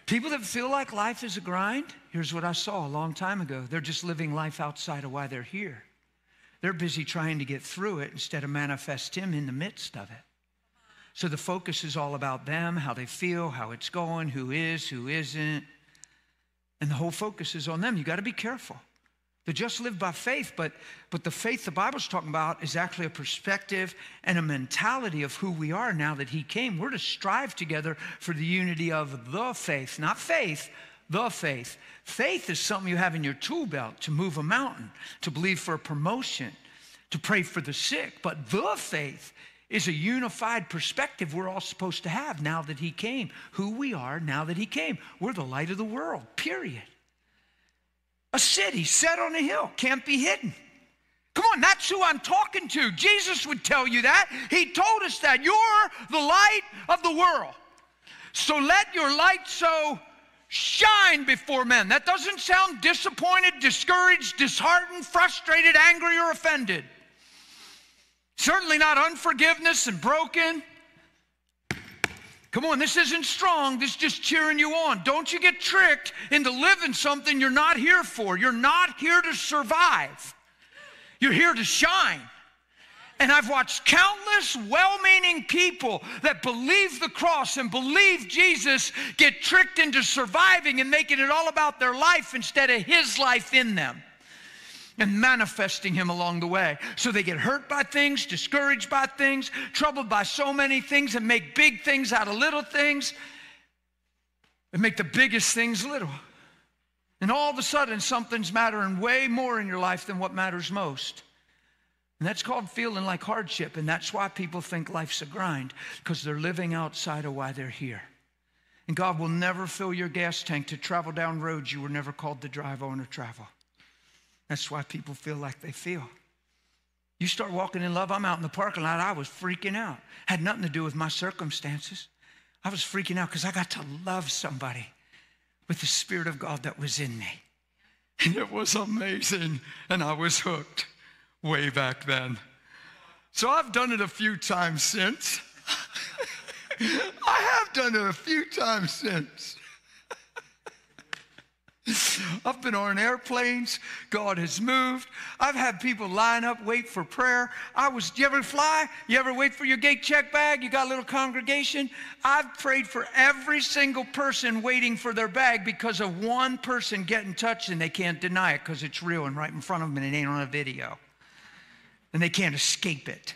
People that feel like life is a grind, here's what I saw a long time ago. They're just living life outside of why they're here. They're busy trying to get through it instead of manifest Him in the midst of it. So the focus is all about them, how they feel, how it's going, who is, who isn't. And the whole focus is on them. You got to be careful. They just live by faith, but the faith the Bible's talking about is actually a perspective and a mentality of who we are now that He came. We're to strive together for the unity of the faith, not faith, the faith. Faith is something you have in your tool belt to move a mountain, to believe for a promotion, to pray for the sick. But the faith is a unified perspective we're all supposed to have now that He came. Who we are now that He came. We're the light of the world, period. A city set on a hill can't be hidden. Come on, that's who I'm talking to. Jesus would tell you that. He told us that. You're the light of the world. So let your light so shine before men. That doesn't sound disappointed, discouraged, disheartened, frustrated, angry, or offended. Certainly not unforgiveness and broken. Come on, this isn't strong. This is just cheering you on. Don't you get tricked into living something you're not here for. You're not here to survive. You're here to shine. And I've watched countless well-meaning people that believe the cross and believe Jesus get tricked into surviving and making it all about their life instead of His life in them and manifesting Him along the way. So they get hurt by things, discouraged by things, troubled by so many things, and make big things out of little things and make the biggest things little. And all of a sudden, something's mattering way more in your life than what matters most. And that's called feeling like hardship. And that's why people think life's a grind, because they're living outside of why they're here. And God will never fill your gas tank to travel down roads you were never called to drive on or travel. That's why people feel like they feel. You start walking in love. I'm out in the parking lot. I was freaking out. Had nothing to do with my circumstances. I was freaking out because I got to love somebody with the Spirit of God that was in me. And it was amazing. And I was hooked way back then. So I've done it a few times since. I have done it a few times since. I've been on airplanes. God has moved. I've had people line up, wait for prayer. You ever fly? You ever wait for your gate check bag? You got a little congregation? I've prayed for every single person waiting for their bag because of one person getting touched and they can't deny it because it's real and right in front of them and it ain't on a video. And they can't escape it.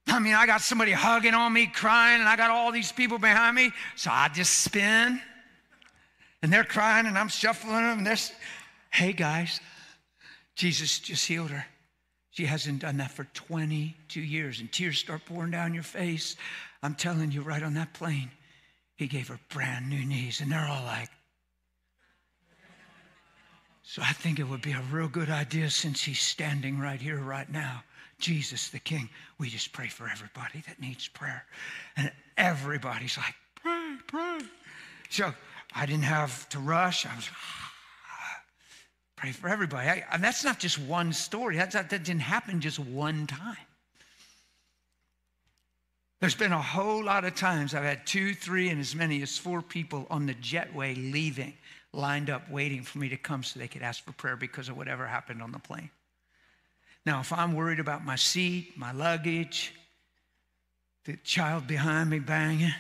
I mean, I got somebody hugging on me, crying, and I got all these people behind me, so I just spin. And they're crying, and I'm shuffling them, and they're, hey, guys, Jesus just healed her. She hasn't done that for 22 years, and tears start pouring down your face. I'm telling you, right on that plane, He gave her brand new knees, and they're all like, so I think it would be a real good idea, since He's standing right here, right now, Jesus the King, we just pray for everybody that needs prayer. And everybody's like, pray, pray. So I didn't have to rush. I was pray for everybody. And that's not just one story. That didn't happen just one time. There's been a whole lot of times I've had 2, 3, and as many as 4 people on the jetway leaving, lined up waiting for me to come so they could ask for prayer because of whatever happened on the plane. Now, if I'm worried about my seat, my luggage, the child behind me banging,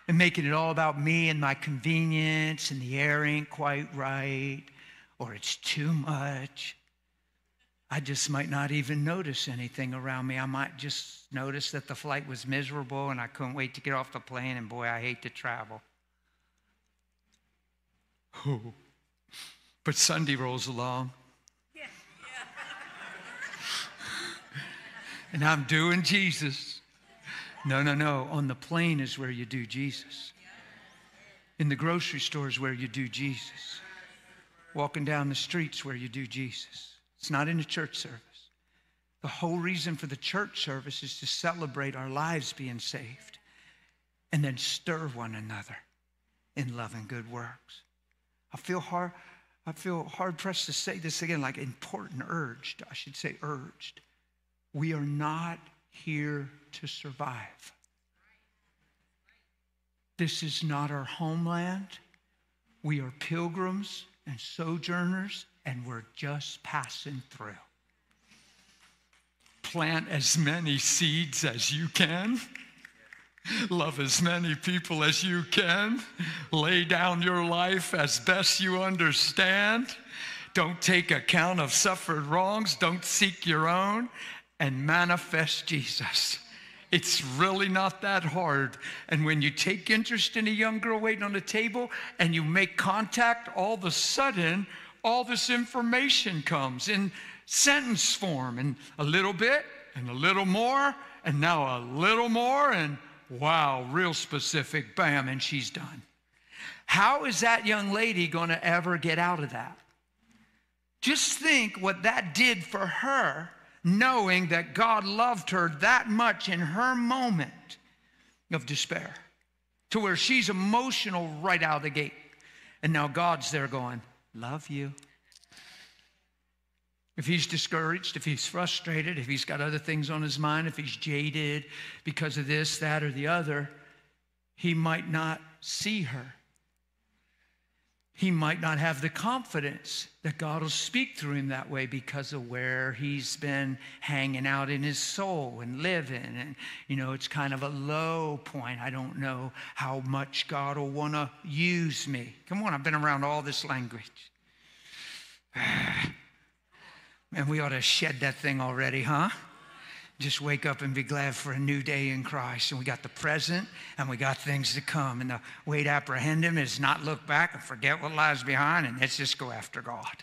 and making it all about me and my convenience, and the air ain't quite right, or it's too much, I just might not even notice anything around me. I might just notice that the flight was miserable and I couldn't wait to get off the plane, and boy, I hate to travel. Oh. But Sunday rolls along. Yeah. And I'm doing Jesus. No. On the plane is where you do Jesus. In the grocery store is where you do Jesus. Walking down the streets where you do Jesus. It's not in the church service. The whole reason for the church service is to celebrate our lives being saved and then stir one another in love and good works. I feel hard pressed to say this again, like important, urged. I should say urged. We are not here to survive. This is not our homeland. We are pilgrims and sojourners, and we're just passing through. Plant as many seeds as you can. Love as many people as you can. Lay down your life as best you understand. Don't take account of suffered wrongs. Don't seek your own. And manifest Jesus. It's really not that hard. And when you take interest in a young girl waiting on the table and you make contact, all of a sudden, all this information comes in sentence form, and a little bit and a little more and now a little more, and wow, real specific, bam, and she's done. How is that young lady going to ever get out of that? Just think what that did for her, knowing that God loved her that much in her moment of despair, to where she's emotional right out of the gate. And now God's there going, love you. If he's discouraged, if he's frustrated, if he's got other things on his mind, if he's jaded because of this, that, or the other, he might not see her. He might not have the confidence that God will speak through him that way because of where he's been hanging out in his soul and living. And, it's kind of a low point. I don't know how much God will want to use me. Come on, I've been around all this language. Man, we ought to shed that thing already, huh? Just wake up and be glad for a new day in Christ. And we got the present and we got things to come. And the way to apprehend him is not look back and forget what lies behind, and let's just go after God.